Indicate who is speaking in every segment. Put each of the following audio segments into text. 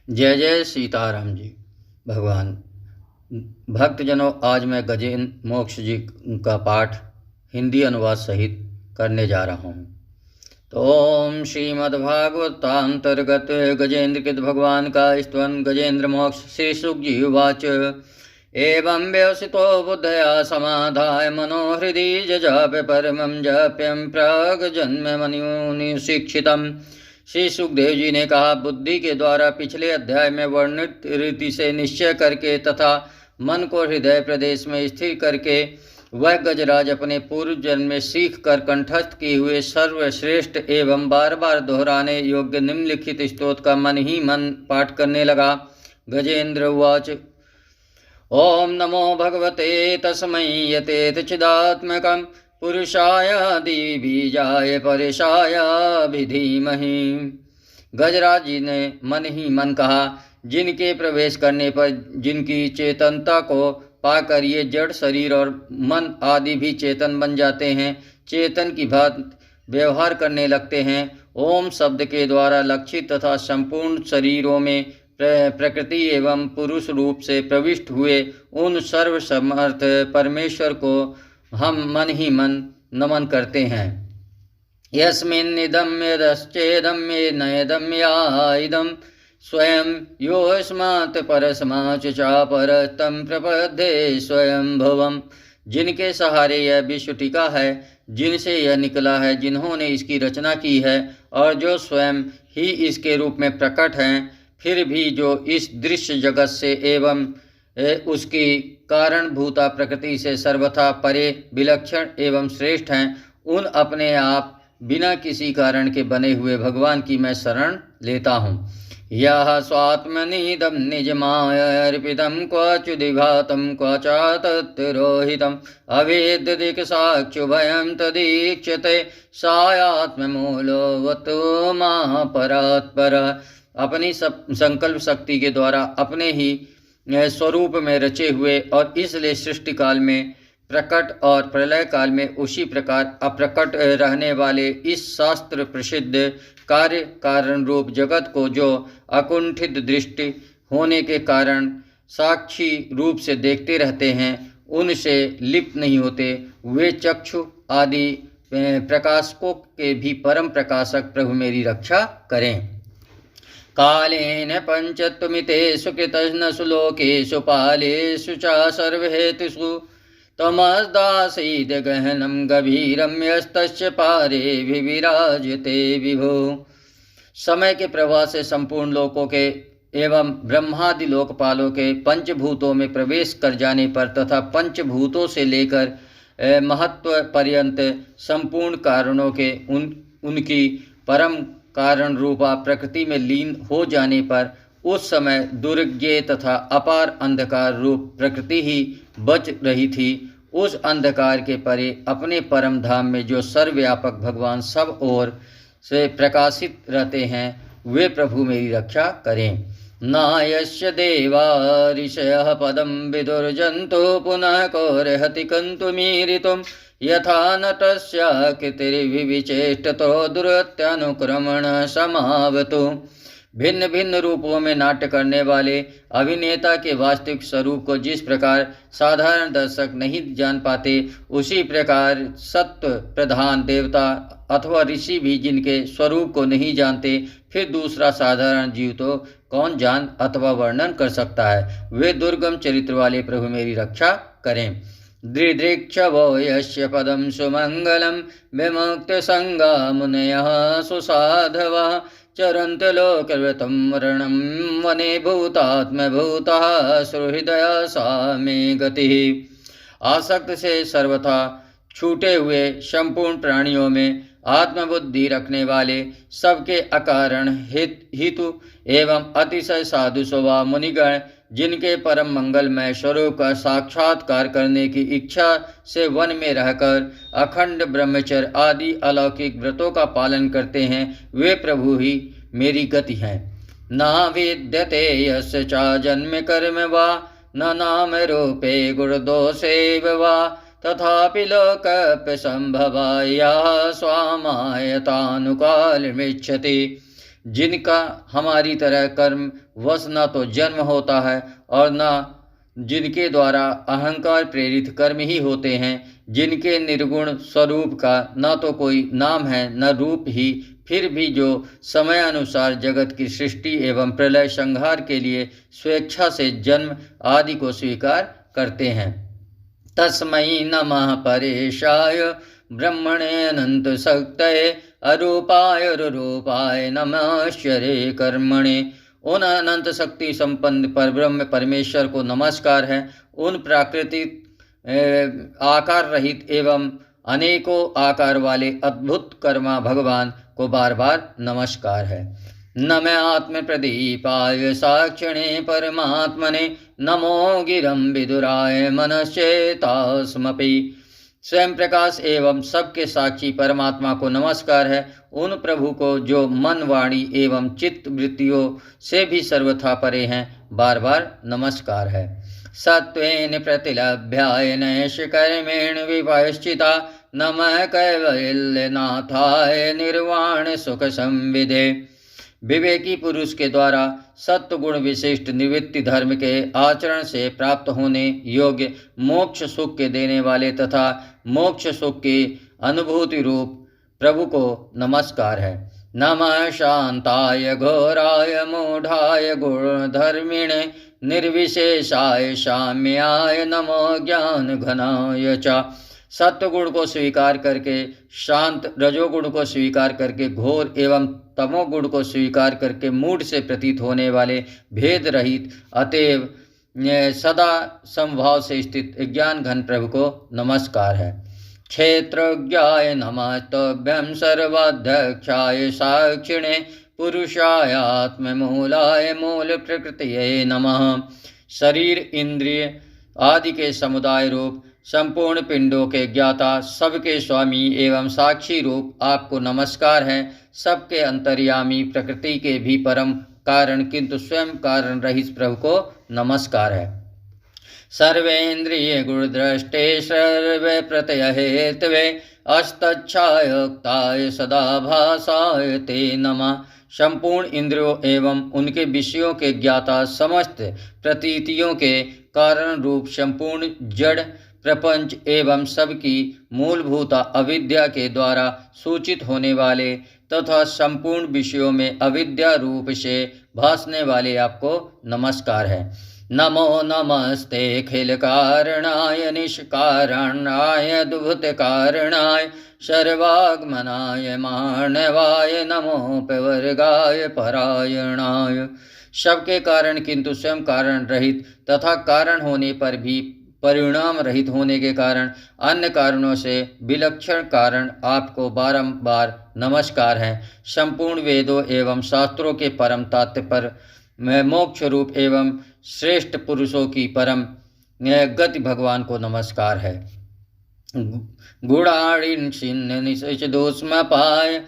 Speaker 1: जय जय सीताराम जी। भगवान भक्तजनों, आज मैं गजेंद्र मोक्ष जी का पाठ हिंदी अनुवाद सहित करने जा रहा हूँ। तो ओम श्रीमद्भागवतांतर्गत गजेंद्र कृत भगवान का स्तवन गजेंद्र मोक्ष श्री सुख जी उवाच। एवं व्यवसितो बुद्धया समाधाय मनोहृदि जजाप परमं जप्यं प्राग्जन्ममुनि शिक्षितम्। श्री सुखदेव जी ने कहा, बुद्धि के द्वारा पिछले अध्याय में वर्णित रीति से निश्चय करके तथा मन को हृदय प्रदेश में स्थिर करके वह गजराज अपने पूर्व जन्म में सीख कर कंठस्थ किए हुए सर्वश्रेष्ठ एवं बार बार दोहराने योग्य निम्नलिखित स्तोत्र का मन ही मन पाठ करने लगा। गजेंद्र उवाच। ओम नमो भगवते तस्मै यतेत चिदात्मकं पुरुषाय दिबीजाय परेशाय विधीमहि। गजराज जी ने मन ही मन कहा, जिनके प्रवेश करने पर जिनकी चेतनता को पाकर ये जड़ शरीर और मन आदि भी चेतन बन जाते हैं, चेतन की भांति व्यवहार करने लगते हैं। ओम शब्द के द्वारा लक्षित तथा संपूर्ण शरीरों में प्रकृति एवं पुरुष रूप से प्रविष्ट हुए उन सर्वसमर्थ परमेश्वर को हम मन ही मन नमन करते हैं। यस्मिन्निदं यदश्चेदं येनैदं याइदं स्वयं योऽस्मात् परस्माच् चापरं प्रपद्ये स्वयं भवम्। जिनके सहारे यह विश्व टिका है, जिनसे यह निकला है, जिन्होंने इसकी रचना की है और जो स्वयं ही इसके रूप में प्रकट हैं, फिर भी जो इस दृश्य जगत से एवं उसकी कारणभूता प्रकृति से सर्वथा परे विलक्षण एवं श्रेष्ठ हैं, उन अपने आप बिना किसी कारण के बने हुए भगवान की मैं शरण लेता हूँ। यह स्वात्मनिदं निजमायर्पितं क्वचिदिघातं क्वचातत्तिरोहितं अवेद्य दिक्साक्षुभयं तदीक्षते सायात्ममूलोऽवतु महापरात्पर। अपनी संकल्प शक्ति के द्वारा अपने ही स्वरूप में रचे हुए और इसलिए सृष्टि काल में प्रकट और प्रलय काल में उसी प्रकार अप्रकट रहने वाले इस शास्त्र प्रसिद्ध कार्य कारण रूप जगत को जो अकुंठित दृष्टि होने के कारण साक्षी रूप से देखते रहते हैं, उनसे लिप्त नहीं होते, वे चक्षु आदि प्रकाशकों के भी परम प्रकाशक प्रभु मेरी रक्षा करें। कालेन पंचत्वमितेषु कृतस्नसु लोकेषु पालेषु च सर्वहेतुषु तमस्दासीद गहनं गभीरं यस्तस्य पारे विराजते विभो। समय के प्रवाह से संपूर्ण लोकों के एवं ब्रह्मादि लोकपालों के पंचभूतों में प्रवेश कर जाने पर तथा पंचभूतों से लेकर महत्व पर्यंत संपूर्ण कारणों के उनकी परम कारण रूपा प्रकृति में लीन हो जाने पर उस समय दुर्ज्ञेय तथा अपार अंधकार रूप प्रकृति ही बच रही थी। उस अंधकार के परे अपने परम धाम में जो सर्वव्यापक भगवान सब ओर से प्रकाशित रहते हैं, वे प्रभु मेरी रक्षा करें। नायस्य देवा ऋषयः पदं विदुर्जन्तु पुनः कौरहति कन्तुमीरितुम् यथा नटस्य कृतिर्विचेष्टतो दुरत्यानुक्रमण समावतु। भिन्न भिन्न रूपों में नाट्य करने वाले अभिनेता के वास्तविक स्वरूप को जिस प्रकार साधारण दर्शक नहीं जान पाते, उसी प्रकार सत्व प्रधान देवता अथवा ऋषि भी जिनके स्वरूप को नहीं जानते, फिर दूसरा साधारण जीव तो कौन जान अथवा वर्णन कर सकता है। वे दुर्गम चरित्र वाले प्रभु मेरी रक्षा करें। दृदृक्षवो यस्य पदं सुमंगलं विमुक्तसंगा मुनयः सुसाधवः चरन्त लोकवृतं मरणं वने भूतात्मभूतः सुहृदय सा मे गतिः। आसक्त से सर्वथा छूटे हुए संपूर्ण प्राणियों में आत्मबुद्धि रखने वाले, सबके अकारण हितु एवं अतिशय साधु स्वभाव मुनिगण, जिनके परम मंगलमय स्वरूप का साक्षात्कार करने की इच्छा से वन में रहकर अखंड ब्रह्मचर्य आदि अलौकिक व्रतों का पालन करते हैं, वे प्रभु ही मेरी गति हैं। ना विद्यते यस्य चा जन्म कर्म वा न नाम रूपे गुणदोषेव वा तथापि लोकप्य संभवाया स्वामायतानुकालमिच्छति। जिनका हमारी तरह कर्म वश न तो जन्म होता है और न जिनके द्वारा अहंकार प्रेरित कर्म ही होते हैं, जिनके निर्गुण स्वरूप का न तो कोई नाम है न रूप ही, फिर भी जो समय अनुसार जगत की सृष्टि एवं प्रलय संहार के लिए स्वेच्छा से जन्म आदि को स्वीकार करते हैं। तस्मै नमः परेशाय ब्रह्मणे अनंत शक्तये अरूपाय रूपाय नमश्चरे कर्मणे। उन अनंत शक्ति संपन्न परब्रह्म परमेश्वर को नमस्कार है। उन प्राकृतिक आकार रहित एवं अनेकों आकार वाले अद्भुत कर्मा भगवान को बार बार नमस्कार है। नम आत्म प्रदीपाय साक्षिणे परमात्मने नमो गिरं विदुराय मनश्चेतास्मपि। स्वयं प्रकाश एवं सबके साक्षी परमात्मा को नमस्कार है। उन प्रभु को जो मन वाणी एवं चित्त वृत्तियों से भी सर्वथा परे हैं, बार बार नमस्कार है। सत्वेन प्रतिलभ्याय नैष्कर्मेण विपश्चिता नमः कैवल्यनाथाय निर्वाण सुख संविदे। विवेकी पुरुष के द्वारा सत्व गुण विशिष्ट निवृत्ति धर्म के आचरण से प्राप्त होने योग्य मोक्ष सुख के देने वाले तथा मोक्ष सुख की अनुभूति रूप प्रभु को नमस्कार है। नमः शांताय घोराय मूढ़ाय गुणधर्मिणे निर्विशेषाय शाम्याय नमो ज्ञान घनाय च। सत्वगुण को स्वीकार करके, शांत रजोगुण को स्वीकार करके, घोर एवं तमोगुण को स्वीकार करके मूढ़ से प्रतीत होने वाले भेद रहित अतएव सदा समभाव से स्थित ज्ञान घन प्रभु को नमस्कार है। क्षेत्रज्ञाय नमः तोभ्यं सर्वाध्यक्षाय साक्षिणे पुरुषाय आत्ममूलाय मूल प्रकृतये नमः। शरीर इंद्रिय आदि के समुदाय रूप संपूर्ण पिंडों के ज्ञाता सबके स्वामी एवं साक्षी रूप आपको नमस्कार है। सबके अंतर्यामी प्रकृति के भी परम कारण किंतु स्वयं कारण रहित प्रभु को नमस्कार है। सर्वेन्द्रिय गुणद्रष्टे सर्वे प्रत्यय हेतवे अस्तच्छायोक्ताय सदा भासाय ते नमः। संपूर्ण इंद्रियों एवं उनके विषयों के ज्ञाता, समस्त प्रतीतियों के कारण रूप संपूर्ण जड़ प्रपंच एवं सबकी मूलभूत अविद्या के द्वारा सूचित होने वाले तथा संपूर्ण विषयों में अविद्या रूप से भासने वाले आपको नमस्कार है। नमो नमस्ते खिल कारणाय निष्कारणाय अद्भुत कारणाय सर्वागमनाय मानवाय नमो प्रवर्गाय परायणाय। सबके कारण किंतु स्वयं कारण रहित तथा कारण होने पर भी परिणाम रहित होने के कारण अन्य कारणों से विलक्षण कारण आपको बारंबार नमस्कार है। संपूर्ण वेदों एवं शास्त्रों के परम तात्पर्य मोक्ष रूप एवं श्रेष्ठ पुरुषों की परम गति भगवान को नमस्कार है। गुणाड़िन छिन्न निशोष्म पाय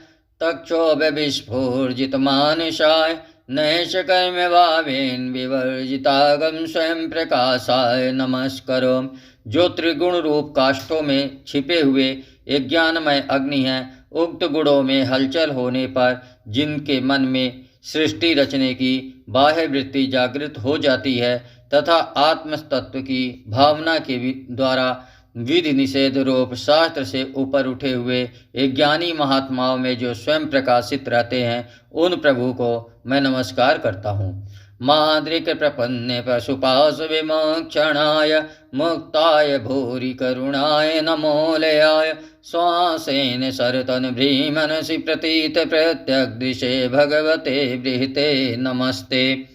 Speaker 1: तक्षोभ विस्फोर्जित मानसाय नैष कर्म भावेन विवर्जितागम स्वयं प्रकाशाय नमस्करो। जो त्रिगुण रूप काष्ठों में छिपे हुए एक ज्ञानमय अग्नि है, उक्त गुणों में हलचल होने पर जिनके मन में सृष्टि रचने की बाह्य वृत्ति जागृत हो जाती है तथा आत्म तत्व की भावना के द्वारा विधि निषेध रूप शास्त्र से ऊपर उठे हुए एक ज्ञानी महात्माओं में जो स्वयं प्रकाशित रहते हैं, उन प्रभु को मैं नमस्कार करता हूँ। माद्रिक प्रपन्ने पशुपाश विमोक्षणाय मुक्ताय भूरि करुणाय नमोलयाय श्वासेन सरतन भ्रीमनसि प्रतीत प्रत्यग्दिशे भगवते बृहते नमस्ते।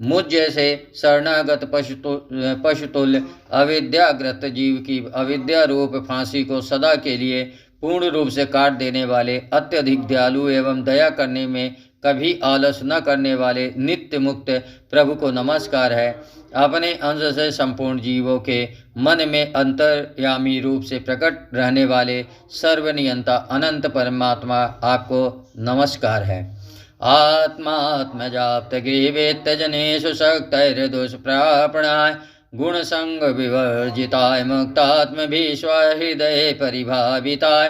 Speaker 1: मुझ जैसे शरणागत पशुतुल्य अविद्याग्रस्त जीव की अविद्या रूप फांसी को सदा के लिए पूर्ण रूप से काट देने वाले, अत्यधिक दयालु एवं दया करने में कभी आलस न करने वाले नित्य मुक्त प्रभु को नमस्कार है। अपने अंश से संपूर्ण जीवों के मन में अंतर्यामी रूप से प्रकट रहने वाले सर्वनियंता अनंत परमात्मा आपको नमस्कार है। आत्मात्मजाप्त ग्रीवेत्त जनेषु शक्तैर्दुष्प्रापणाय गुणसंग विवर्जिताय मुक्तात्म विश्व हृदय परिभाविताय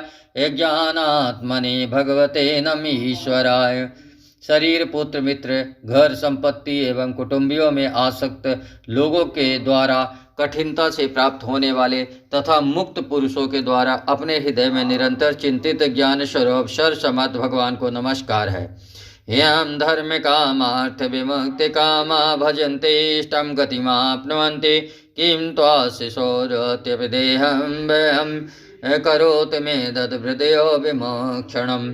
Speaker 1: ज्ञानात्मने भगवते नमीश्वराय। शरीर, पुत्र, मित्र, घर, संपत्ति एवं कुटुंबियों में आसक्त लोगों के द्वारा कठिनता से प्राप्त होने वाले तथा मुक्त पुरुषों के द्वारा अपने हृदय में निरंतर चिंतित ज्ञान स्वरूप सर्वसमर्थ भगवान को नमस्कार है। यं धर्म कामार्थ विमुक्ति कामा भजन्ते इष्टं गतिमाप्नुवन्ति किं त्वाशिशोरत्यपि देहं व्ययं करोति मे दद्हृदयो विमोक्षणम्।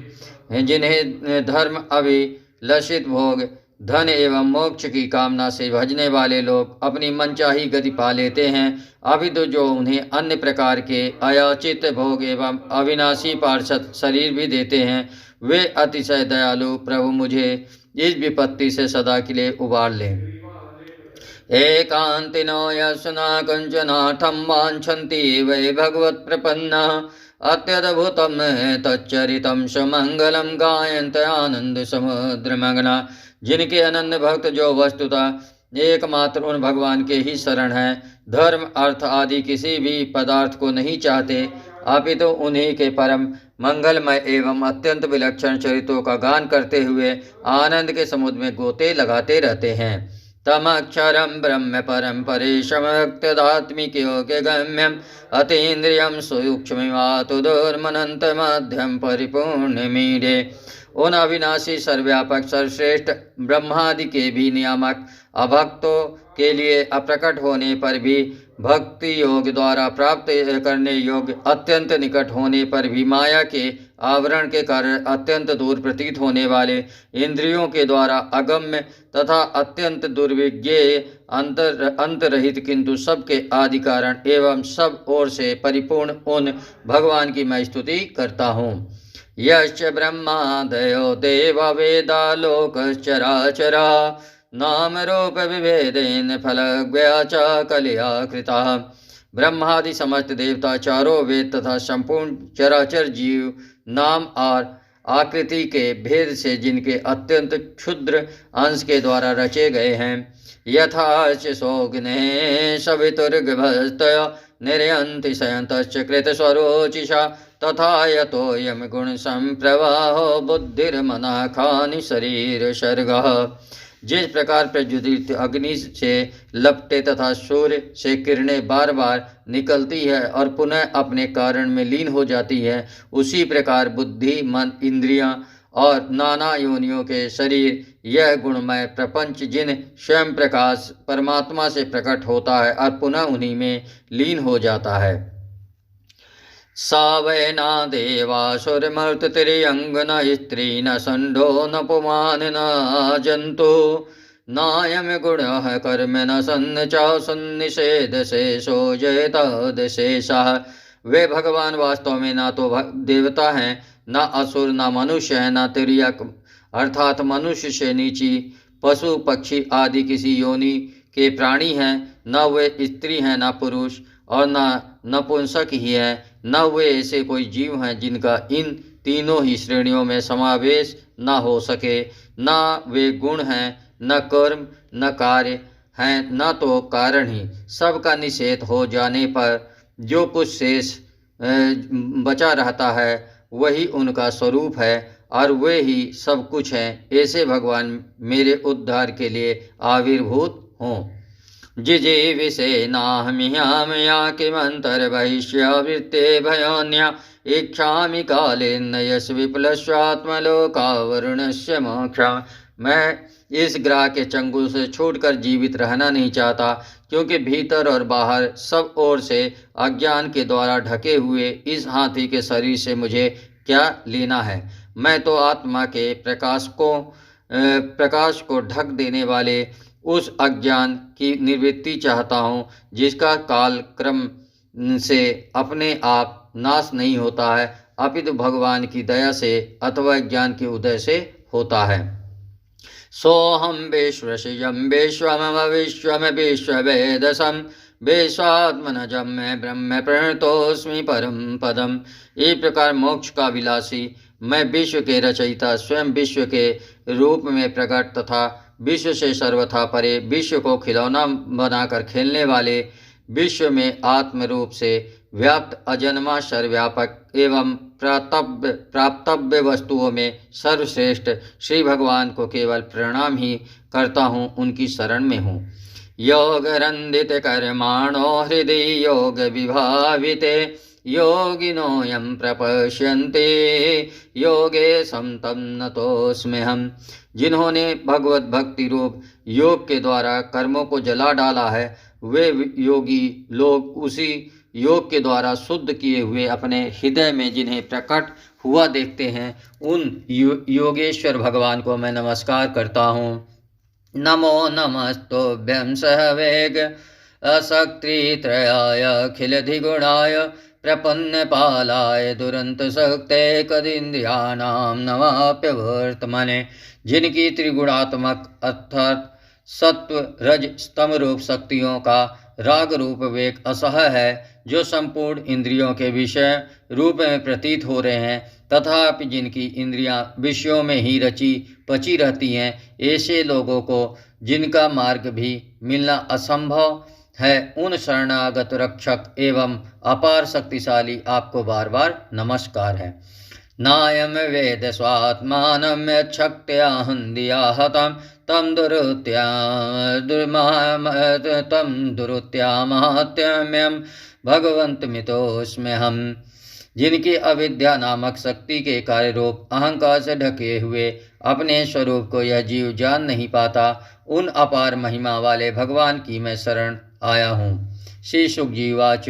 Speaker 1: जिन्हें धर्म, अभिलषित भोग, धन एवं मोक्ष की कामना से भजने वाले लोग अपनी मनचाही गति पा लेते हैं, अपितु जो उन्हें अन्य प्रकार के अयाचित भोग एवं अविनाशी पार्षद शरीर भी देते हैं, वे अतिशय दयालु प्रभु मुझे इस विपत्ति से सदा के लिए उबार लें। एकांतिनो यशना कंचनाथं वाञ्छन्ति वै भगवत प्रपन्ना अत्यद्भुतं तच्चरितं सुमंगलं गायन्त आनंद समुद्र मग्ना। जिनके अनन्य भक्त जो वस्तुतः एकमात्र उन भगवान के ही शरण हैं, धर्म, अर्थ आदि किसी भी पदार्थ को नहीं चाहते, अपितु उन्हीं के परम मंगलमय एवं अत्यंत विलक्षण चरित्रों का गान करते हुए आनंद के समुद्र में गोते लगाते रहते हैं। तमक्षरं ब्रह्म परं परेशमक्तदात्मिकयोगे गम्यम अतीन्द्रियं सूक्ष्ममिवातु दुर्मनन्तमध्यं परिपूर्णमीडे। उन अविनाशी, सर्वव्यापक, सर्वश्रेष्ठ ब्रह्मादि के भी नियामक, अभक्तों के लिए अप्रकट होने पर भी भक्ति योग द्वारा प्राप्त करने योग्य, अत्यंत निकट होने पर भी माया के आवरण के कारण अत्यंत दूर प्रतीत होने वाले, इंद्रियों के द्वारा अगम्य तथा अत्यंत दुर्विज्ञेय, अंतरहित किंतु सबके आदि कारण एवं सब ओर से परिपूर्ण उन भगवान की मैं स्तुति करता हूँ। यश्च ब्रह्मादयो देवा वेदा लोकश्चराचरा नाम रूप विभेदेन फलज्ञा च कलया कृता। ब्रह्मादि समस्त देवता, चारों वेद तथा संपूर्ण चराचर जीव नाम और आकृति के भेद से जिनके अत्यंत क्षुद्र अंश के द्वारा रचे गए हैं, यथाच सोग्ने सवितुर्गभस्तया निर्यन्ति शयन्तश्च कृतस्वरोचिषा तथा यतोऽयं गुण संप्रवाहो बुद्धिर्मनः खानि शरीर सर्गः। जिस प्रकार प्रज्वलित अग्नि से लपटे तथा सूर्य से किरणें बार बार निकलती है और पुनः अपने कारण में लीन हो जाती है, उसी प्रकार बुद्धि, मन, इंद्रियां और नाना योनियों के शरीर, यह गुणमय प्रपंच जिन स्वयं प्रकाश परमात्मा से प्रकट होता है और पुनः उन्हीं में लीन हो जाता है। सा वै न देवासुरमर्त्यतिर्यंग न स्त्री न षण्ढो न पुमान न जंतु नायम गुणः कर्म न सन्न च सन्निषेध शेषो जयतदेशेषः। वे भगवान वास्तव में न तो देवता हैं, न असुर, न मनुष्य है, न तिर्यक अर्थात मनुष्य से नीची, पशु पक्षी आदि किसी योनि के प्राणी हैं, न वे स्त्री हैं, न पुरुष, और न नपुंसक ही है, न वे ऐसे कोई जीव हैं जिनका इन तीनों ही श्रेणियों में समावेश न हो सके। न वे गुण हैं, न कर्म, न कार्य हैं, न तो कारण ही। सबका निषेध हो जाने पर जो कुछ शेष बचा रहता है वही उनका स्वरूप है और वे ही सब कुछ हैं। ऐसे भगवान मेरे उद्धार के लिए आविर्भूत हों। जिजीविषेनाहमिहामया किमन्तर्बहिष्यावृत्ते भयोन्या इच्छामि कालेन यश विपुलस्वात्मलोकावरुणस्य मोक्षा। मैं इस ग्रह के चंगुल से छूटकर जीवित रहना नहीं चाहता, क्योंकि भीतर और बाहर सब ओर से अज्ञान के द्वारा ढके हुए इस हाथी के शरीर से मुझे क्या लेना है। मैं तो आत्मा के प्रकाश को ढक देने वाले उस अज्ञान की निवृत्ति चाहता हूँ, जिसका काल क्रम से अपने आप नाश नहीं होता है, अपितु भगवान की दया से अथवा ज्ञान के उदय से होता है। सोहम विश्वसिजम विश्वम विश्वम विश्ववेदसम विश्वात्मनजम मैं ब्रह्म प्रणतोस्मि परम पदम। इस प्रकार मोक्ष का विलासी, मैं विश्व के रचयिता, स्वयं विश्व के रूप में प्रकट तथा विश्व से सर्वथा परे, विश्व को खिलौना बनाकर खेलने वाले, विश्व में आत्म रूप से व्याप्त, अजन्मा, सर्वव्यापक एवं प्राप्तव्य वस्तुओं में सर्वश्रेष्ठ श्री भगवान को केवल प्रणाम ही करता हूँ, उनकी शरण में हूँ। योग रंदित कर्माणो हृदय योग विभाविते योगिनो यम प्रपश्यन्ते योगे समतम नतोस्म्यहम्। जिन्होंने भगवत भक्ति रूप योग के द्वारा कर्मों को जला डाला है, वे योगी लोग उसी योग के द्वारा शुद्ध किए हुए अपने हृदय में जिन्हें प्रकट हुआ देखते हैं, उन योगेश्वर भगवान को मैं नमस्कार करता हूँ। नमो नमस्तोभ्यं सहवेग अशक्तित्रयाय अखिलधिगुणाय प्रपन्नपालाय दुरन्तशक्ते कदिन्द्रियाणां नवाप्यवर्तमने। जिनकी त्रिगुणात्मक अर्थात सत्व रज स्तम रूप शक्तियों का राग रूप वेग असह है, जो संपूर्ण इंद्रियों के विषय रूप में प्रतीत हो रहे हैं, तथापि जिनकी इंद्रियां विषयों में ही रची पची रहती हैं, ऐसे लोगों को जिनका मार्ग भी मिलना असंभव है, उन शरणागत रक्षक एवं अपार शक्तिशाली आपको बार बार नमस्कार है। नायम वेद स्वात्मानं यच्छक्त्या हन्दिया हतं तं दुरुत्यामात्यम्यं भगवन्तमितोऽस्म्यहम्। जिनकी अविद्या नामक शक्ति के कार्य रूप अहंकार से ढके हुए अपने स्वरूप को यह जीव जान नहीं पाता, उन अपार महिमा वाले भगवान की मैं शरण आया हूँ। श्री सुखजीवाच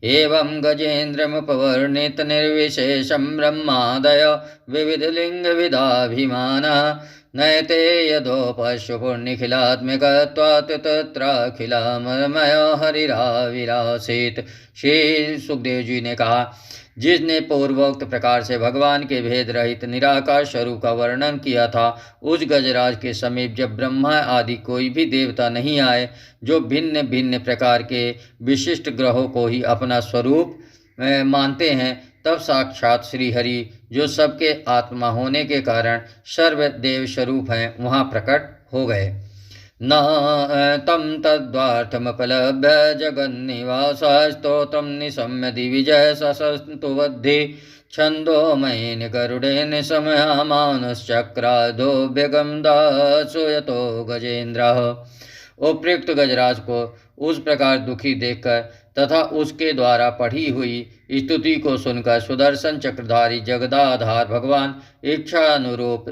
Speaker 1: एवं गजेन्द्रमुपवर्णित निर्विशेषं ब्रह्मादय विविधलिंग विदाभिमाना नयते यदोपशुपुर्निखिलात्मकत्वात् तत्राखिलामय हरिराविरासीत्। श्री सुखदेव जी ने कहा, जिसने पूर्वोक्त प्रकार से भगवान के भेद रहित निराकार स्वरूप का वर्णन किया था, उस गजराज के समीप जब ब्रह्मा आदि कोई भी देवता नहीं आए, जो भिन्न भिन्न प्रकार के विशिष्ट ग्रहों को ही अपना स्वरूप मानते हैं, तब साक्षात श्री हरि, जो सबके आत्मा होने के कारण सर्वदेव स्वरूप हैं, वहाँ प्रकट हो गए। न तं तद्वार्थमुपलभ्य जगन्निवासस्तोत्रं निशम्य दिविजय ससस्तुवद्धि छन्दोमयेन गरुडेन समयामानश्चक्रादोभ्यगं दासो यतो गजेन्द्रः। उपयुक्त गजराज को उस प्रकार दुखी देखकर तथा उसके द्वारा पढ़ी हुई स्तुति को सुनकर सुदर्शन चक्रधारी जगदाधार भगवान इच्छा अनुरूप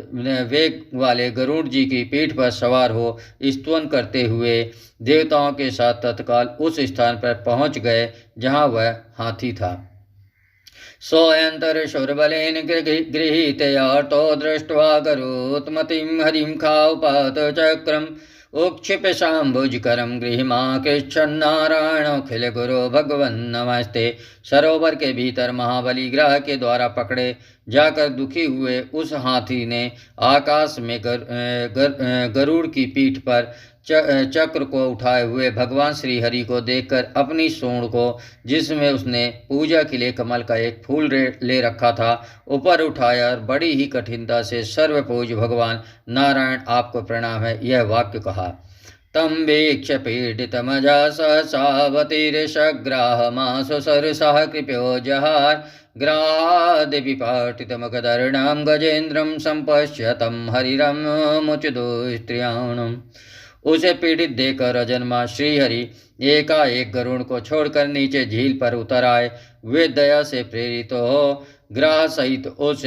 Speaker 1: वेग वाले गरुड़ जी की पीठ पर सवार हो स्तवन करते हुए देवताओं के साथ तत्काल उस स्थान पर पहुंच गए जहां वह हाथी था। सोऽयंतर शूरबलेन गृहीतयार्तो दृष्ट्वा गरुत्मतिं हरिं खाउपात चक्रम् उक्षिप्य शाम्भुजकरं गृहीमाकृच्छन्नारायणोऽखिल गुरो भगवन् नमस्ते। सरोवर के भीतर महाबली ग्रह के द्वारा पकड़े जाकर दुखी हुए उस हाथी ने आकाश में गरुड़ की पीठ पर चक्र को उठाए हुए भगवान श्री हरि को देखकर अपनी सूंड को, जिसमें उसने पूजा के लिए कमल का एक फूल ले रखा था, ऊपर उठाया और बड़ी ही कठिनता से सर्वपूज्य भगवान नारायण आपको प्रणाम है, यह वाक्य कहा। तम वीक्ष पीडितमजा सहसावतीर्षग्राहमासु सरसः कृपयो जहार ग्रादिविपाटितमकदर्णां गजेन्द्रं सम्पश्यतं हरिरं मुचदुस्त्रियाणम्। उसे पीड़ित देखकर अजन्मा श्रीहरि एकाएक गरुड़ को छोड़कर नीचे झील पर उतर आए। वे दया से प्रेरित हो ग्राह सहित उस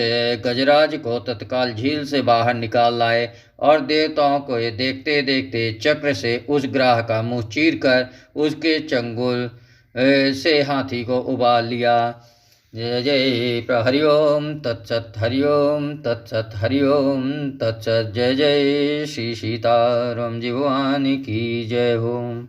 Speaker 1: गजराज को तत्काल झील से बाहर निकाल लाए और देवताओं को ये देखते देखते चक्र से उस ग्राह का मुंह चीर कर उसके चंगुल से हाथी को उबाल लिया। जय जय हरि ओम तत्सत हरि ओम तत्सत हरि ओम तत्सत। जय जय श्री सीताराम जी भगवान की जय हो।